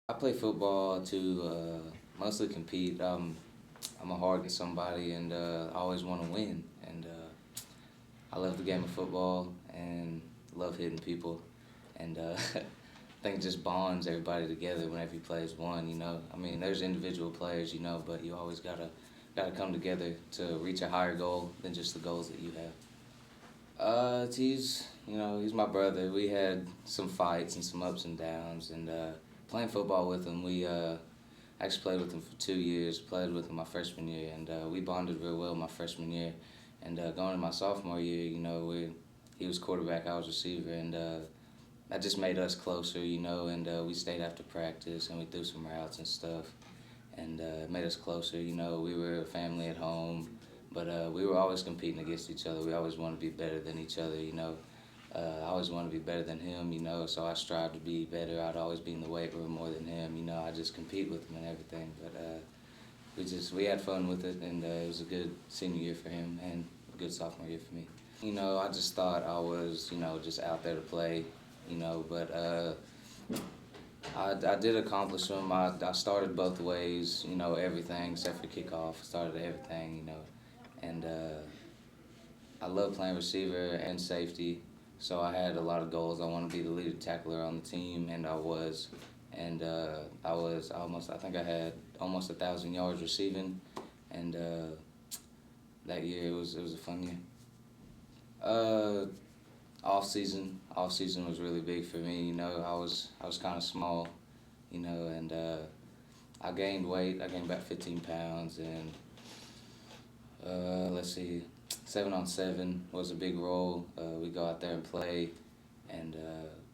I play football to mostly compete. I'm a hard somebody, and I always want to win. And I love the game of football and love hitting people. And I think it just bonds everybody together whenever you play as one. I mean, there's individual players, but you always gotta come together to reach a higher goal than just the goals that you have. He's my brother. We had some fights and some ups and downs, and playing football with him, we actually played with him for 2 years. Played with him my freshman year, and we bonded real well my freshman year. And going into my sophomore year, he was quarterback, I was receiver, and that just made us closer, And we stayed after practice, and we threw some routes and stuff, and it made us closer. We were a family at home. But we were always competing against each other. We always wanted to be better than each other. I always wanted to be better than him. So I strived to be better. I'd always be in the weight room more than him. I just compete with him and everything. But we had fun with it, and it was a good senior year for him and a good sophomore year for me. I just thought I was, just out there to play, but I did accomplish them. I started both ways, everything except for kickoff. Started everything. And I love playing receiver and safety, so I had a lot of goals. I want to be the lead tackler on the team, and I was. And I think I had almost 1,000 yards receiving, and that year it was a fun year. Uh, off season was really big for me. I was kind of small, and I gained weight. I gained about 15 pounds, and let's see, 7-on-7 was a big role. We go out there and play, and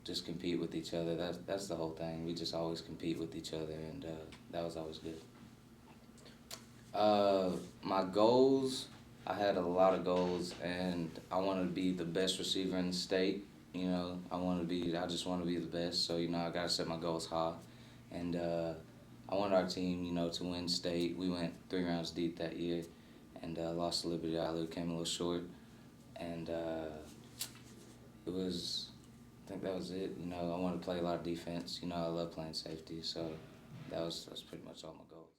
just compete with each other. That's the whole thing. We just always compete with each other, and that was always good. My goals, I had a lot of goals, and I wanted to be the best receiver in the state. I just want to be the best. So I gotta set my goals high, and I wanted our team, to win state. We went 3 rounds deep that year, and lost to Liberty Island, came a little short, and it was. I think that was it. I wanted to play a lot of defense. I love playing safety, so that's pretty much all my goals.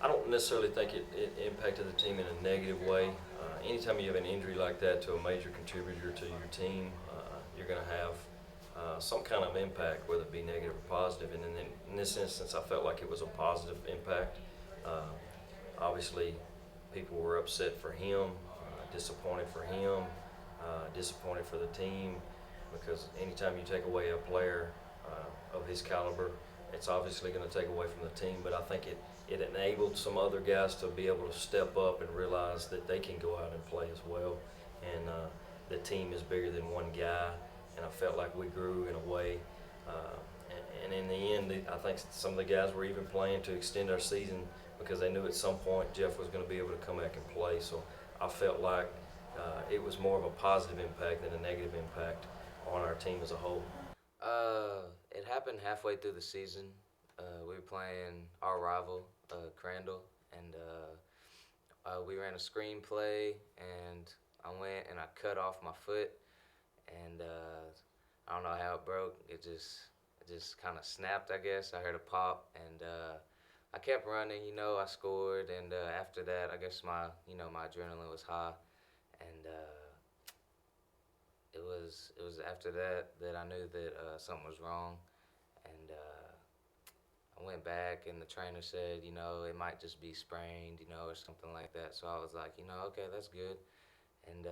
I don't necessarily think it impacted the team in a negative way. Anytime you have an injury like that to a major contributor to your team, you're going to have some kind of impact, whether it be negative or positive. And in this instance, I felt like it was a positive impact. Uh, Obviously, people were upset for him, disappointed for him, disappointed for the team, because anytime you take away a player of his caliber, it's obviously going to take away from the team. But I think it enabled some other guys to be able to step up and realize that they can go out and play as well. And the team is bigger than one guy, and I felt like we grew in a way. And in the end, I think some of the guys were even playing to extend our season because they knew at some point Jeff was going to be able to come back and play. So I felt like it was more of a positive impact than a negative impact on our team as a whole. It happened halfway through the season. We were playing our rival, Crandall, and we ran a screenplay, and I went and I cut off my foot, and I don't know how it broke. It just kind of snapped, I guess. I heard a pop, and I kept running. I scored, and after that, I guess my adrenaline was high, and it was after that I knew that something was wrong, and I went back, and the trainer said, it might just be sprained, or something like that. So I was like, okay, that's good, and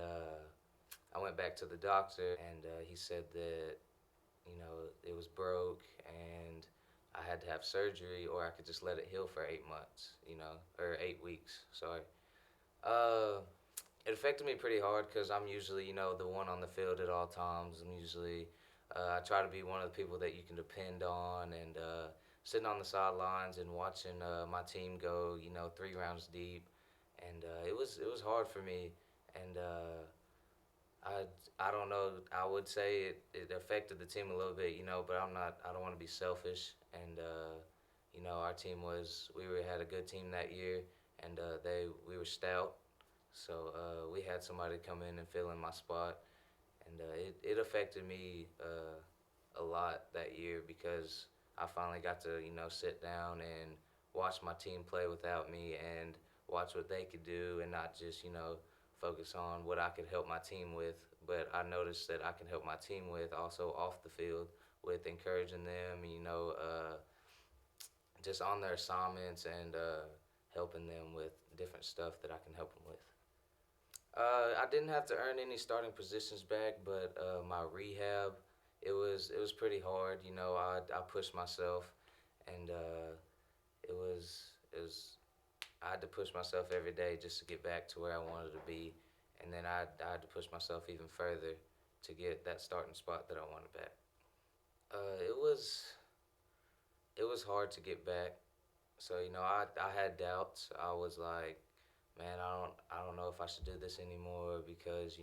I went back to the doctor, and he said that it was broke, and I had to have surgery, or I could just let it heal for 8 months, or 8 weeks. Sorry. Uh, it affected me pretty hard because I'm usually, the one on the field at all times. I try to be one of the people that you can depend on, and sitting on the sidelines and watching my team go, 3 rounds deep, and it was hard for me, and I don't know. I would say it affected the team a little bit, but I don't want to be selfish, and our team had a good team that year, and we were stout, so we had somebody come in and fill in my spot, and it affected me a lot that year because I finally got to, sit down and watch my team play without me and watch what they could do and not just, focus on what I could help my team with. But I noticed that I can help my team with also off the field with encouraging them, just on their assignments and helping them with different stuff that I can help them with. I didn't have to earn any starting positions back, but my rehab, it was pretty hard. I pushed myself, and it was I had to push myself every day just to get back to where I wanted to be, and then I had to push myself even further to get that starting spot that I wanted back. It was hard to get back. So I had doubts. I was like, man, I don't know if I should do this anymore because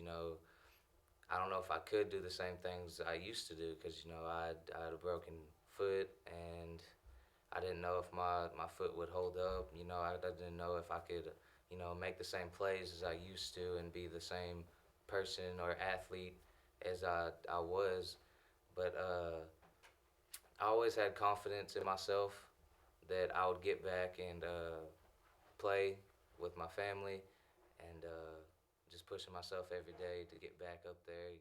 I don't know if I could do the same things I used to do because I had a broken foot and I didn't know if my foot would hold up. I didn't know if I could make the same plays as I used to and be the same person or athlete as I was. But I always had confidence in myself that I would get back and play with my family and just pushing myself every day to get back up there,